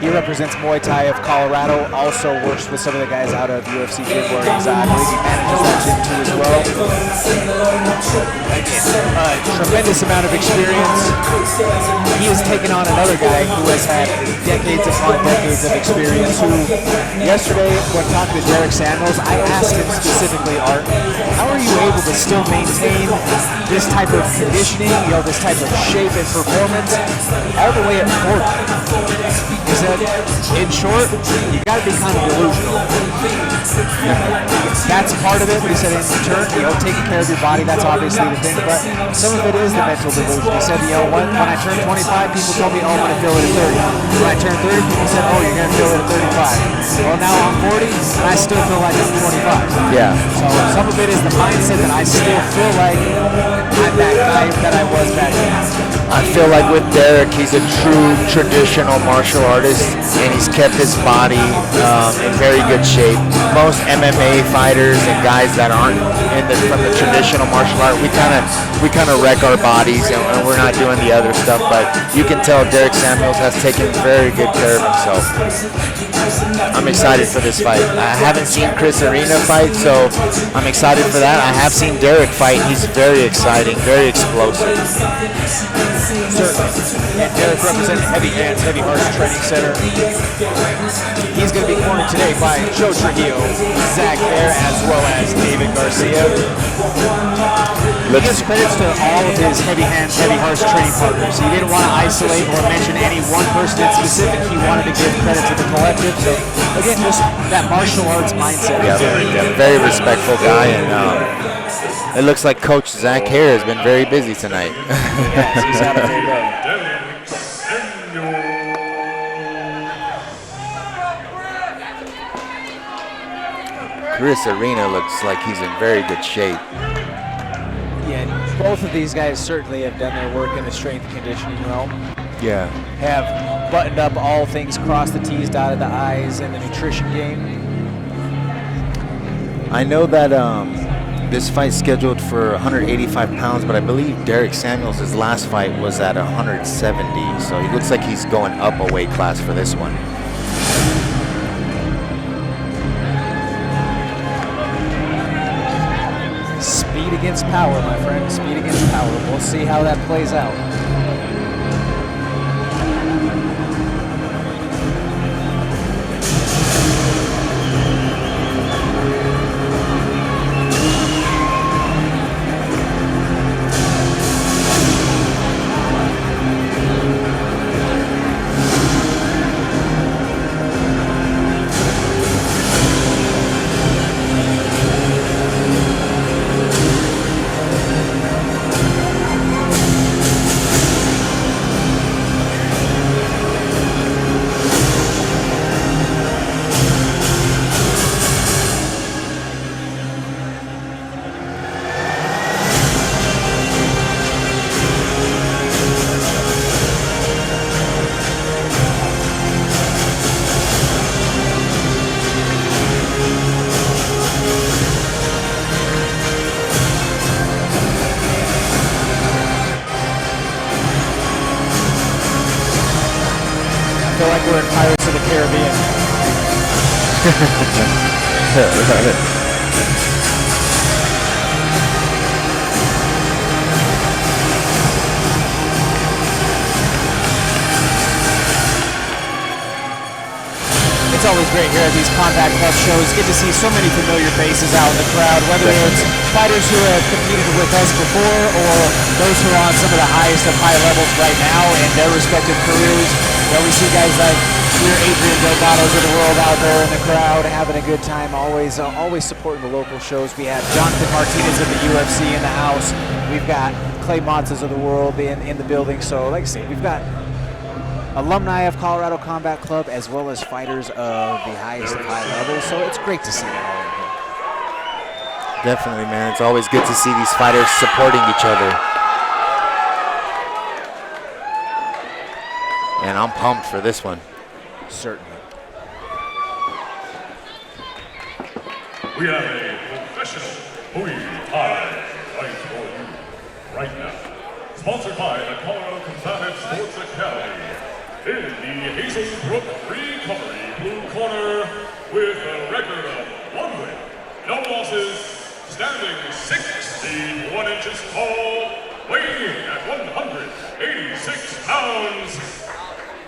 He represents Muay Thai of Colorado, also works with some of the guys out of UFC Gym where he's at. I believe he manages that gym too as well. Tremendous amount of experience. He has taken on another guy who has had decades upon decades of experience, who yesterday when talking to Derric Samuels, I asked him specifically, Art, how are you able to still maintain this type of conditioning, this type of shape and performance all the way at 40? He said, in short, you got to be kind of delusional. That's part of it, but he said in turn, taking care of your body, that's obviously the thing, but some of it is the mental delusion. He said, when I turned 25, people told me, oh, I'm going to feel it at 30. When I turned 30, people said, oh, you're going to feel it at 35. Well, now I'm 40, and I still feel like I'm 25. Yeah. So some of it is the mindset that I still feel like I'm that guy that I was back then. I feel like with Derric, he's a true traditional martial artist, and he's kept his body in very good shape. Most MMA fighters and guys that aren't from the traditional martial art, we kind of wreck our bodies, and we're not doing the other stuff. But you can tell Derric Samuels has taken very good care of himself. I'm excited for this fight. I haven't seen Chris Arena fight, so I'm excited for that. I have seen Derric fight. He's very exciting, very explosive. Certainly. And Derric representing Heavy Hands, Heavy Hearts Training Center. He's going to be cornered today by Joe Trujillo, Zach Bear, as well as David Garcia. He gives credits to all of his Heavy Hands, Heavy Hearts training partners. He didn't want to isolate or mention any one person in specific. He wanted to give credit to the collective. So, again, just that martial arts mindset. Yeah, very respectful guy, and it looks like Coach Zach Hare has been very busy tonight. Yes, he's had a full day. Chris Arena looks like he's in very good shape. Yeah, both of these guys certainly have done their work in the strength and conditioning realm. Yeah. Have buttoned up all things, crossed the T's, dotted the I's in the nutrition game. I know that this fight's scheduled for 185 pounds, but I believe Derric Samuels' last fight was at 170, so he looks like he's going up a weight class for this one. Speed against power, my friend. Speed against power. We'll see how that plays out. I feel like we're in Pirates of the Caribbean. It's always great here at these Combat Club shows. Get to see so many familiar faces out in the crowd, whether it's fighters who have competed with us before or those who are on some of the highest of high levels right now in their respective careers. We see guys like your Adrian Delgados of the world out there in the crowd having a good time, always supporting the local shows. We have Jonathan Martinez of the UFC in the house. We've got Clay Montes of the world in the building. So like I say, we've got alumni of Colorado Combat Club as well as fighters of the highest of high levels. So it's great to see that all in here. Definitely, man. It's always good to see these fighters supporting each other. And I'm pumped for this one. Certainly. We have a professional Muay Thai fight for you right now. Sponsored by the Colorado Combative Sports Academy. In the Hazelbrook Recovery blue corner, with a record of 1 win, no losses, standing 61 inches tall, weighing in at 186 pounds,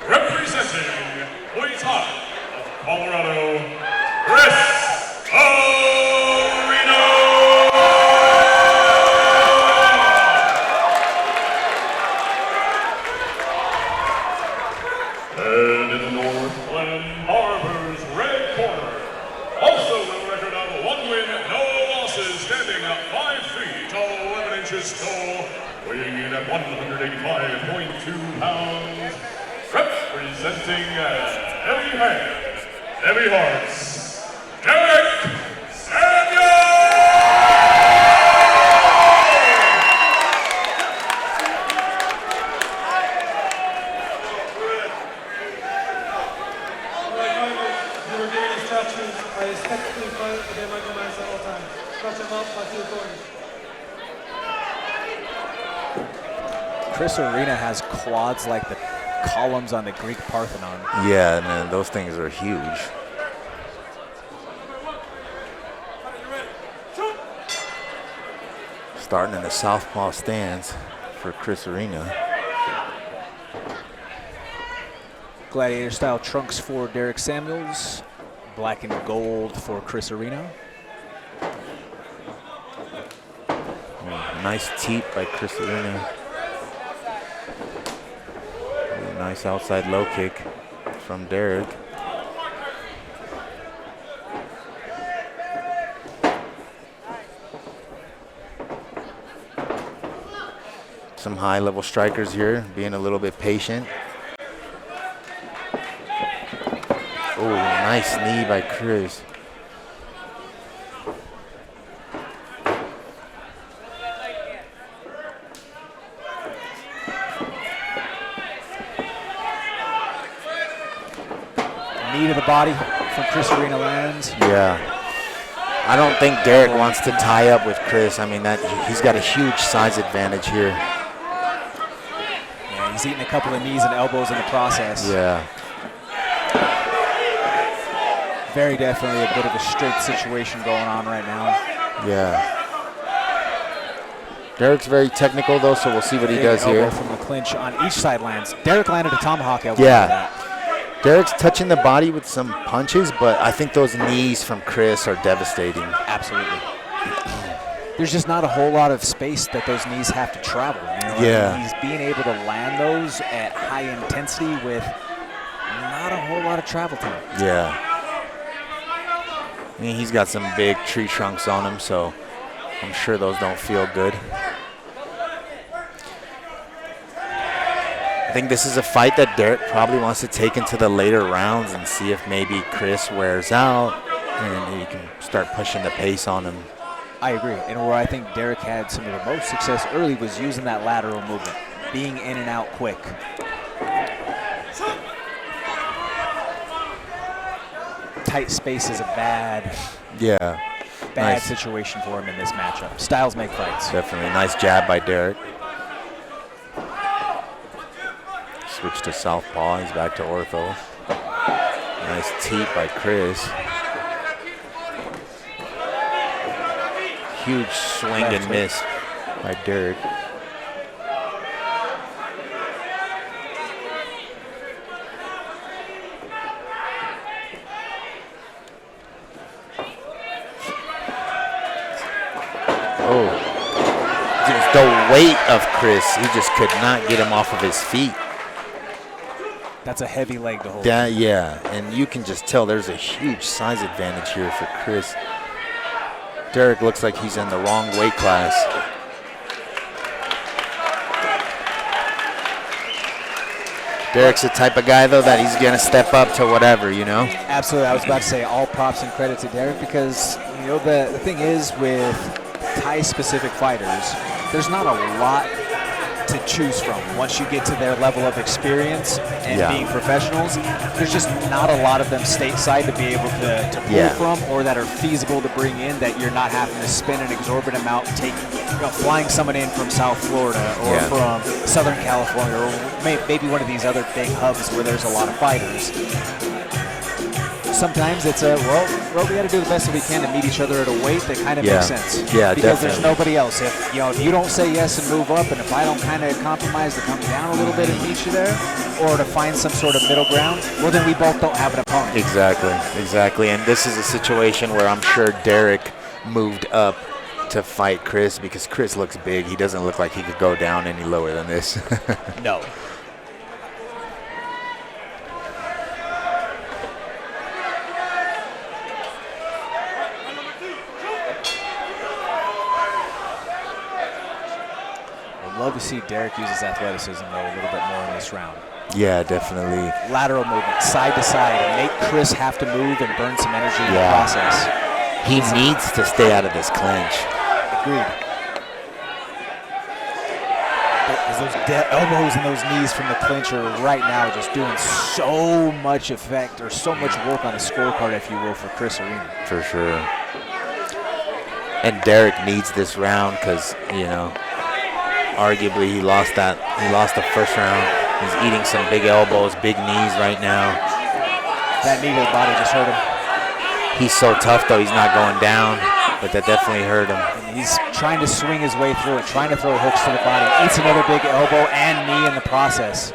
representing Muay Thai of Colorado, Chris Arena. And in the North Glen Harbor's red corner, also with a record of 1 win, no losses, standing at 5 feet tall, 11 inches tall, weighing in at 185.2 pounds, representing heavy hands, heavy hearts, Derric Samuel! I respectfully fight within my commands at all times. Touch him up by 2 corners. Chris Arena has quads like the columns on the Greek Parthenon. Yeah, man, those things are huge. Starting in the southpaw stance for Chris Arena. Gladiator style trunks for Derric Samuels. Black and gold for Chris Arena. Nice teep by Chris Arena. Nice outside low kick from Derric. Some high-level strikers here, being a little bit patient. Oh, nice knee by Chris. Knee to the body from Chris Arena lands. Yeah. I don't think Derric wants to tie up with Chris. I mean, he's got a huge size advantage here. Yeah, he's eating a couple of knees and elbows in the process. Yeah. Very definitely a bit of a straight situation going on right now. Yeah. Derric's very technical though, so we'll see what he does here. From the clinch on each side lands. Derric landed a tomahawk elbow. Yeah. Derric's touching the body with some punches, but I think those knees from Chris are devastating. Absolutely. There's just not a whole lot of space that those knees have to travel. You know? Yeah. He's being able to land those at high intensity with not a whole lot of travel time. Yeah. I mean, he's got some big tree trunks on him, so I'm sure those don't feel good. I think this is a fight that Derric probably wants to take into the later rounds and see if maybe Chris wears out and he can start pushing the pace on him. I agree. And where I think Derric had some of the most success early was using that lateral movement, being in and out quick. Tight space is a bad nice situation for him in this matchup. Styles make fights. Definitely. Nice jab by Derric. Switch to southpaw. He's back to ortho. Nice teep by Chris. Huge swing and miss by Derric. Oh, just the weight of Chris. He just could not get him off of his feet. That's a heavy leg to hold. Yeah, and you can just tell there's a huge size advantage here for Chris. Derric looks like he's in the wrong weight class. Derric's the type of guy, though, that he's going to step up to whatever, you know? Absolutely. I was about to say all props and credit to Derric because, you know, the thing is with Thai-specific fighters, there's not a lot to choose from. Once you get to their level of experience and being professionals, there's just not a lot of them stateside to be able to pull from, or that are feasible to bring in, that you're not having to spend an exorbitant amount flying someone in from South Florida or from Southern California, or maybe one of these other big hubs where there's a lot of fighters. Sometimes it's well, we got to do the best that we can to meet each other at a weight that kind of makes sense. Yeah, because definitely. there's nobody else. If you don't say yes and move up, and if I don't kind of compromise to come down a little bit and meet you there, or to find some sort of middle ground, well, then we both don't have an opponent. Exactly. And this is a situation where I'm sure Derric moved up to fight Chris, because Chris looks big. He doesn't look like he could go down any lower than this. No. Love to see Derric use his athleticism though a little bit more in this round. Yeah, definitely. Lateral movement, side to side, and make Chris have to move and burn some energy in the process. He needs to stay out of this clinch. Agreed. Because those elbows and those knees from the clinch are right now just doing so much effect, or so much work on the scorecard, if you will, for Chris Arena. For sure. And Derric needs this round because, arguably he lost the first round. He's eating some big elbows, big knees right now. That knee to the body just hurt him. He's so tough though, he's not going down, but that definitely hurt him. And he's trying to swing his way through it, trying to throw hooks to the body. Eats another big elbow and knee in the process.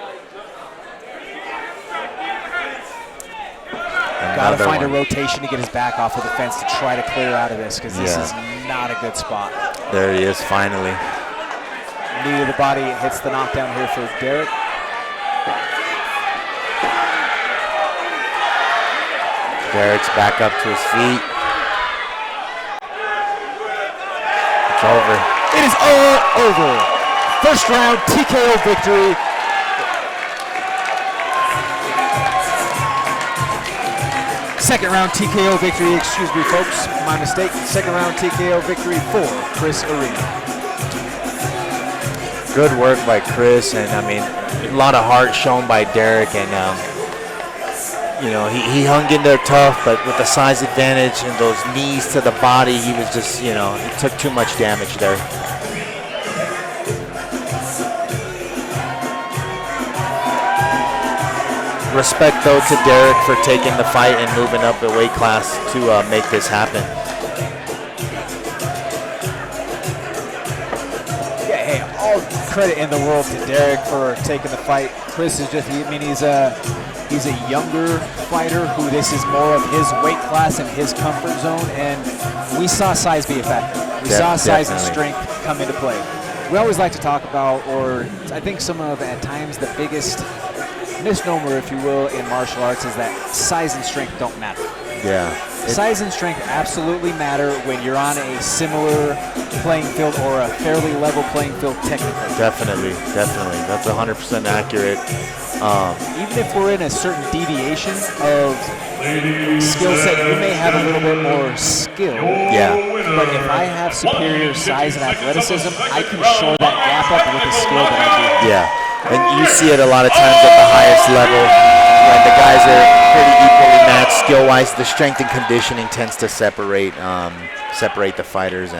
Got to find a rotation to get his back off of the fence to try to clear out of this, because this is not a good spot. There he is, finally. Knee to the body hits the knockdown here for Derric. Derric's back up to his feet. It's over. It is all over. First round TKO victory. Second round TKO victory, excuse me folks, my mistake. Second round TKO victory for Chris Arena. Good work by Chris, and I mean, a lot of heart shown by Derric, and he hung in there tough, but with the size advantage and those knees to the body, he was just, he took too much damage there. Respect though to Derric for taking the fight and moving up the weight class to make this happen. All credit in the world to Derric for taking the fight. Chris is just, he's a younger fighter who this is more of his weight class and his comfort zone, and we saw size be a factor. We saw size and strength come into play. We always like to talk about, or I think some of, at times, the biggest misnomer, if you will, in martial arts is that size and strength don't matter. Yeah. Size and strength absolutely matter when you're on a similar playing field or a fairly level playing field technically. Definitely. That's 100% accurate. Even if we're in a certain deviation of skill set, you may have a little bit more skill. Yeah. But if I have superior size and athleticism, I can shore that gap up with the skill that I do. Yeah. And you see it a lot of times at the highest level when the guys are pretty equally matched skill-wise. The strength and conditioning tends to separate the fighters,